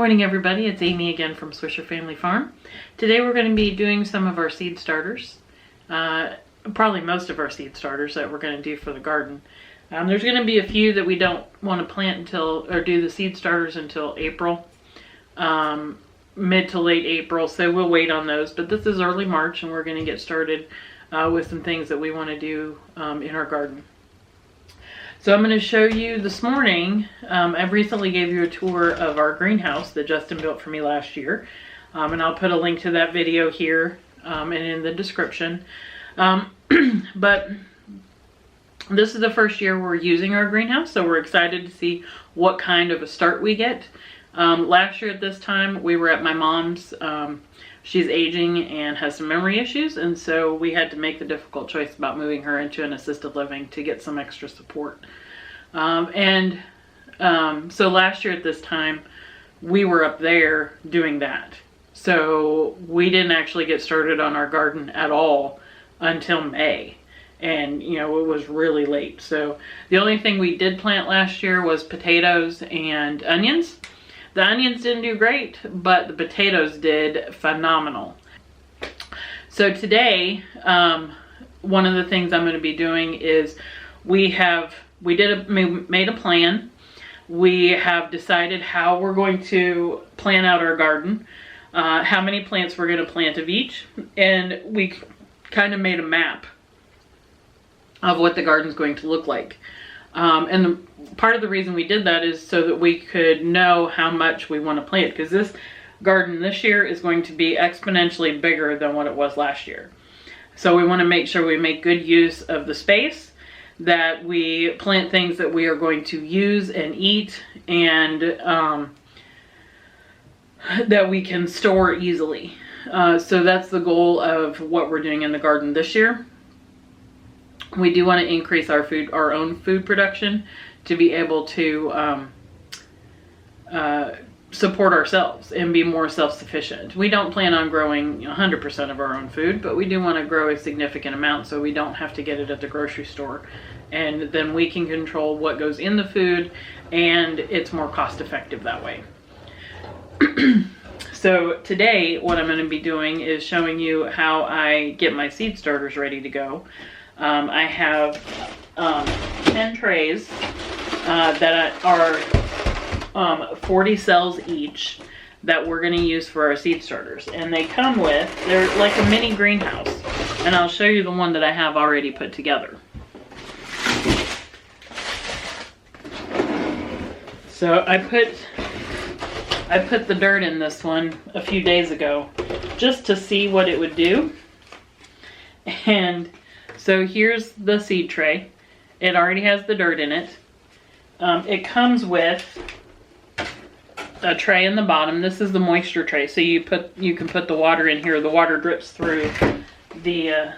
morning everybody, it's Amy again from Swisher Family Farm. Today we're going to be doing some of our seed starters. Probably most of our seed starters that we're going to do for the garden. There's going to be a few that we don't want to plant until, or do the seed starters until April. Mid to late April, so we'll wait on those. But this is early March and we're going to get started with some things that we want to do in our garden. So I'm going to show you this morning, I recently gave you a tour of our greenhouse that Justin built for me last year. And I'll put a link to that video here and in the description. But this is the first year we're using our greenhouse, so we're excited to see what kind of a start we get. Last year at this time, we were at my mom's. She's aging and has some memory issues, and so we had to make the difficult choice about moving her into an assisted living to get some extra support. So last year at this time, we were up there doing that. So we didn't actually get started on our garden at all until May. And, you know, it was really late. So the only thing we did plant last year was potatoes and onions. The onions didn't do great, but the potatoes did phenomenal. So today, one of the things I'm going to be doing is made a plan. We have decided how we're going to plan out our garden, how many plants we're going to plant of each, and we kind of made a map of what the garden's going to look like. Part of the reason we did that is so that we could know how much we want to plant, because this garden this year is going to be exponentially bigger than what it was last year. So we want to make sure we make good use of the space, that we plant things that we are going to use and eat, and that we can store easily. So that's the goal of what we're doing in the garden this year. We do want to increase our own food production to be able to support ourselves and be more self-sufficient. We don't plan on growing 100% of our own food, but we do want to grow a significant amount so we don't have to get it at the grocery store. And then we can control what goes in the food, and it's more cost effective that way. So today what I'm going to be doing is showing you how I get my seed starters ready to go. I have 10 trays that are 40 cells each that we're going to use for our seed starters. And they're like a mini greenhouse. And I'll show you the one that I have already put together. So I put the dirt in this one a few days ago just to see what it would do. And so here's the seed tray. It already has the dirt in it. It comes with a tray in the bottom. This is the moisture tray. So you can put the water in here. The water drips through the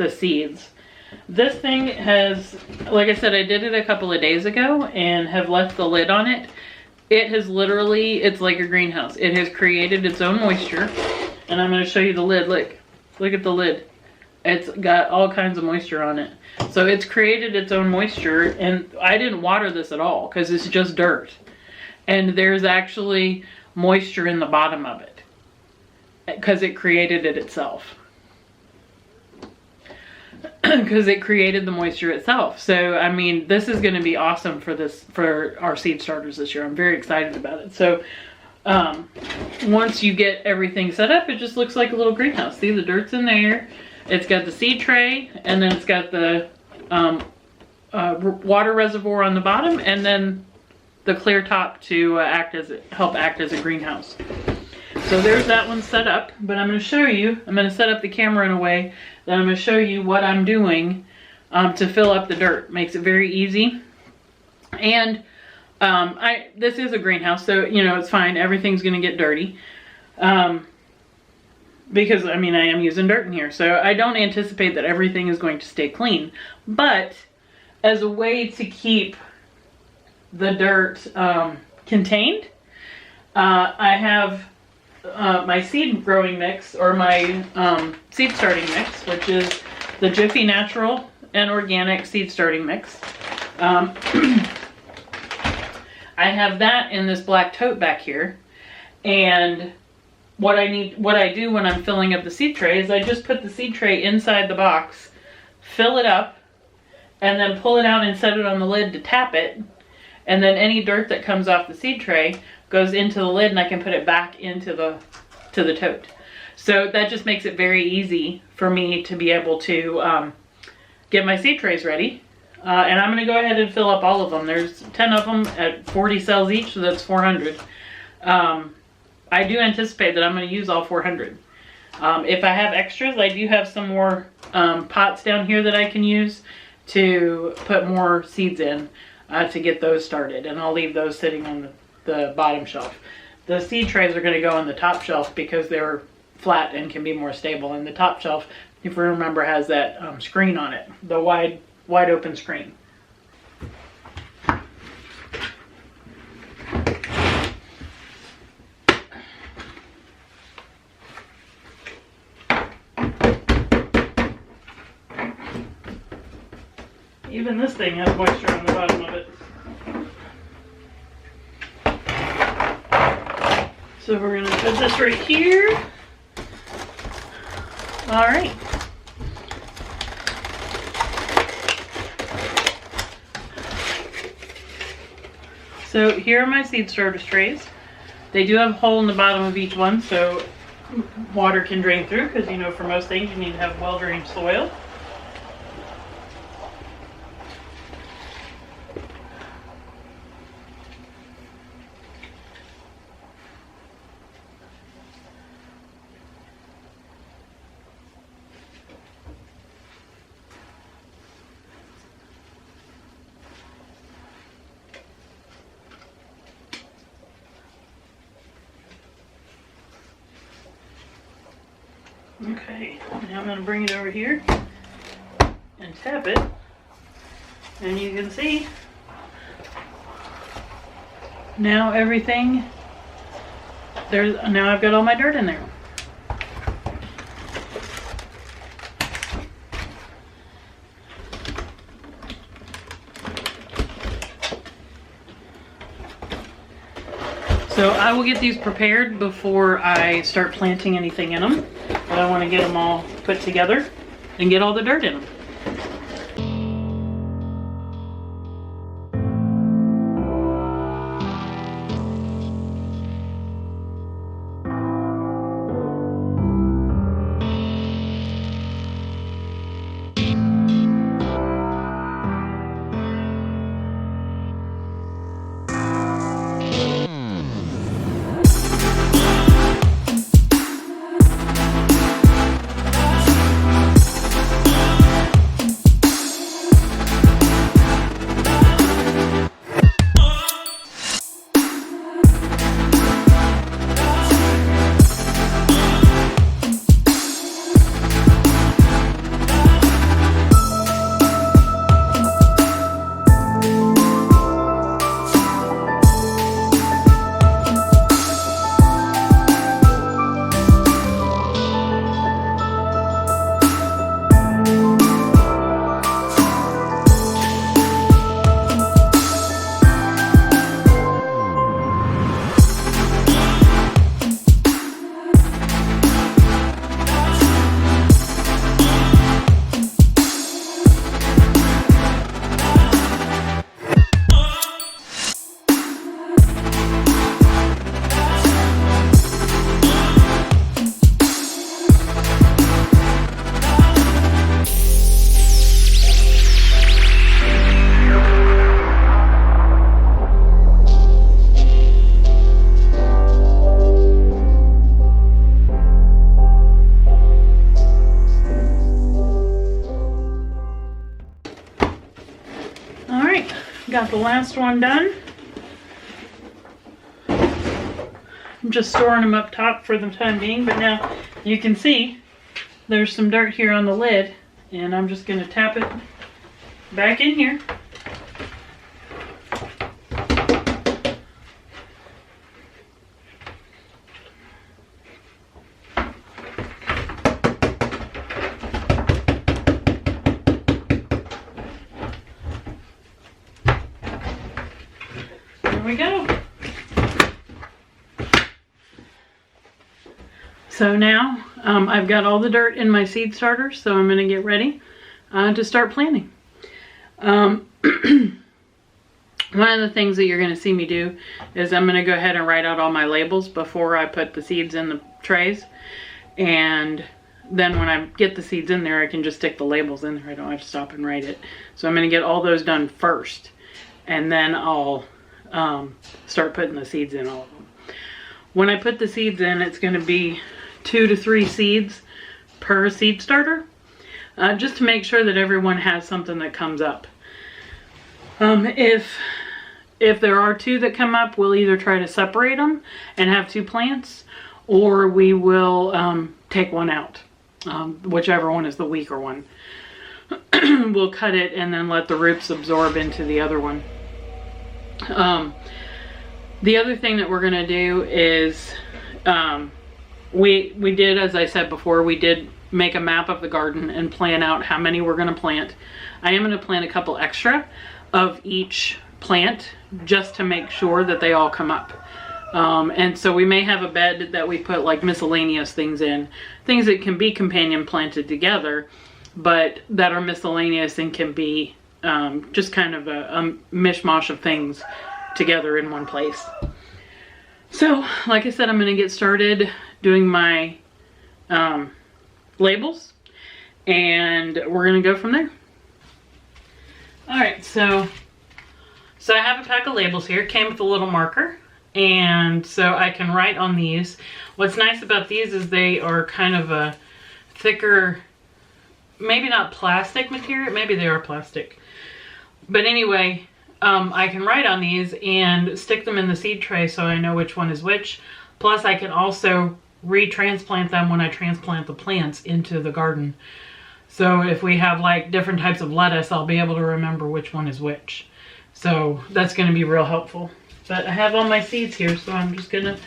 seeds. This thing has, like I said, I did it a couple of days ago and have left the lid on it. It has literally, it's like a greenhouse. It has created its own moisture. And I'm going to show you the lid. Look at the lid. It's got all kinds of moisture on it. So it's created its own moisture, and I didn't water this at all because it's just dirt. And there's actually moisture in the bottom of it because it created it itself. Because it created the moisture itself. So, I mean, this is going to be awesome for our seed starters this year. I'm very excited about it. So, once you get everything set up, it just looks like a little greenhouse. See, the dirt's in there. It's got the seed tray, and then it's got the water reservoir on the bottom, and then the clear top to help act as a greenhouse. So there's that one set up, but I'm going to show you, I'm going to set up the camera in a way that I'm going to show you what I'm doing to fill up the dirt. Makes it very easy. And this is a greenhouse, so, you know, it's fine. Everything's going to get dirty. Because, I mean, I am using dirt in here. So I don't anticipate that everything is going to stay clean. But as a way to keep the dirt contained, I have my seed growing mix, or my seed starting mix, which is the Jiffy Natural and Organic Seed Starting Mix. I have that in this black tote back here. And what I do when I'm filling up the seed tray is I just put the seed tray inside the box, fill it up, and then pull it out and set it on the lid to tap it. And then any dirt that comes off the seed tray goes into the lid, and I can put it back into the tote. So that just makes it very easy for me to be able to get my seed trays ready. And I'm going to go ahead and fill up all of them. There's 10 of them at 40 cells each, so that's 400. I do anticipate that I'm going to use all 400. If I have extras, I do have some more pots down here that I can use to put more seeds in to get those started. And I'll leave those sitting on the bottom shelf. The seed trays are going to go on the top shelf because they're flat and can be more stable. And the top shelf, if you remember, has that screen on it, the wide open screen. Even this thing has moisture on the bottom of it. So we're going to put this right here. All right. So here are my seed starter trays. They do have a hole in the bottom of each one so water can drain through, because you know for most things you need to have well-drained soil. Okay, now I'm going to bring it over here and tap it, and you can see now everything, now I've got all my dirt in there. So I will get these prepared before I start planting anything in them. But I want to get them all put together and get all the dirt in them. Got the last one done. I'm just storing them up top for the time being, but now you can see there's some dirt here on the lid, and I'm just going to tap it back in here. There we go. So now I've got all the dirt in my seed starter, so I'm going to get ready to start planting. One of the things that you're going to see me do is I'm going to go ahead and write out all my labels before I put the seeds in the trays. And then when I get the seeds in there, I can just stick the labels in there. I don't have to stop and write it. So I'm going to get all those done first. And then I'll start putting the seeds in, all of them. When I put the seeds in, it's going to be 2 to 3 seeds per seed starter. Just to make sure that everyone has something that comes up. If there are 2 that come up, we'll either try to separate them and have 2 plants, or we will take one out, whichever one is the weaker one. We'll cut it and then let the roots absorb into the other one. The other thing that we're going to do is we did, as I said before, we did make a map of the garden and plan out how many we're going to plant. I am going to plant a couple extra of each plant just to make sure that they all come up. And so we may have a bed that we put like miscellaneous things in, things that can be companion planted together, but that are miscellaneous and can be just kind of a mishmash of things together in one place. So, like I said, I'm going to get started doing my labels, and we're going to go from there. Alright, so I have a pack of labels here. It came with a little marker, and so I can write on these. What's nice about these is they are kind of a thicker, maybe not plastic material, maybe they are plastic. But anyway, I can write on these and stick them in the seed tray so I know which one is which. Plus I can also retransplant them when I transplant the plants into the garden. So if we have like different types of lettuce, I'll be able to remember which one is which. So that's going to be real helpful. But I have all my seeds here, so I'm just going to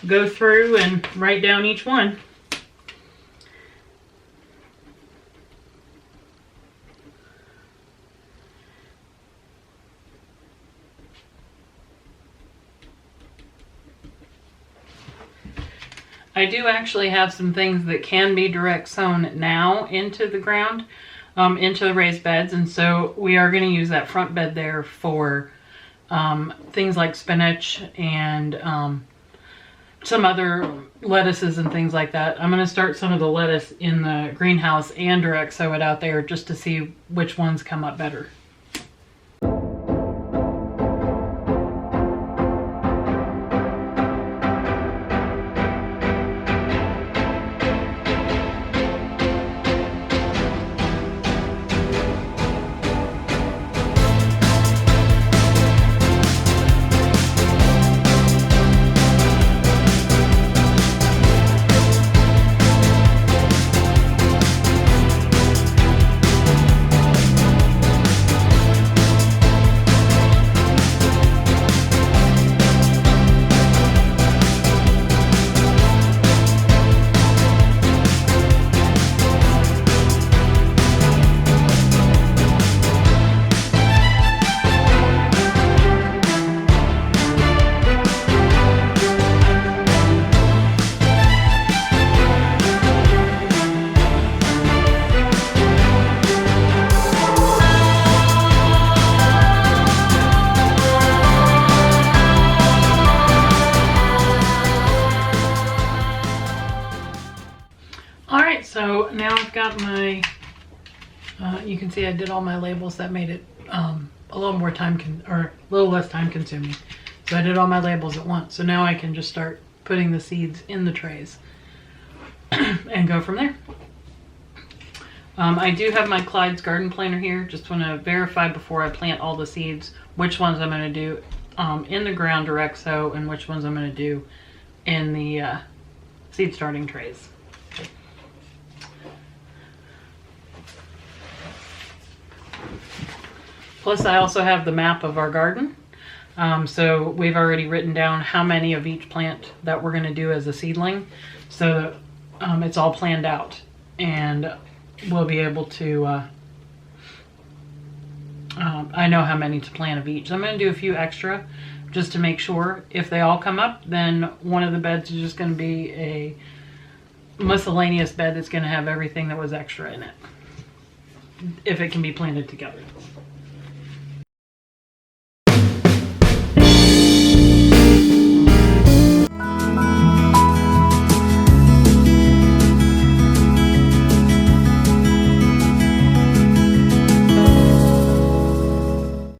go through and write down each one. I do actually have some things that can be direct sown now into the ground, into the raised beds, and so we are going to use that front bed there for things like spinach and some other lettuces and things like that. I'm going to start some of the lettuce in the greenhouse and direct sow it out there just to see which ones come up better. So now I've got my, you can see I did all my labels. That made it a little more time, or a little less time consuming. So I did all my labels at once. So now I can just start putting the seeds in the trays and go from there. I do have my Clyde's garden planner here. Just want to verify before I plant all the seeds which ones I'm going to do in the ground direct sow and which ones I'm going to do in the seed starting trays. Plus I also have the map of our garden. So we've already written down how many of each plant that we're going to do as a seedling. So it's all planned out, and we'll be able to, I know how many to plant of each. So I'm going to do a few extra just to make sure. If they all come up, then one of the beds is just going to be miscellaneous bed that's going to have everything that was extra in it, if it can be planted together.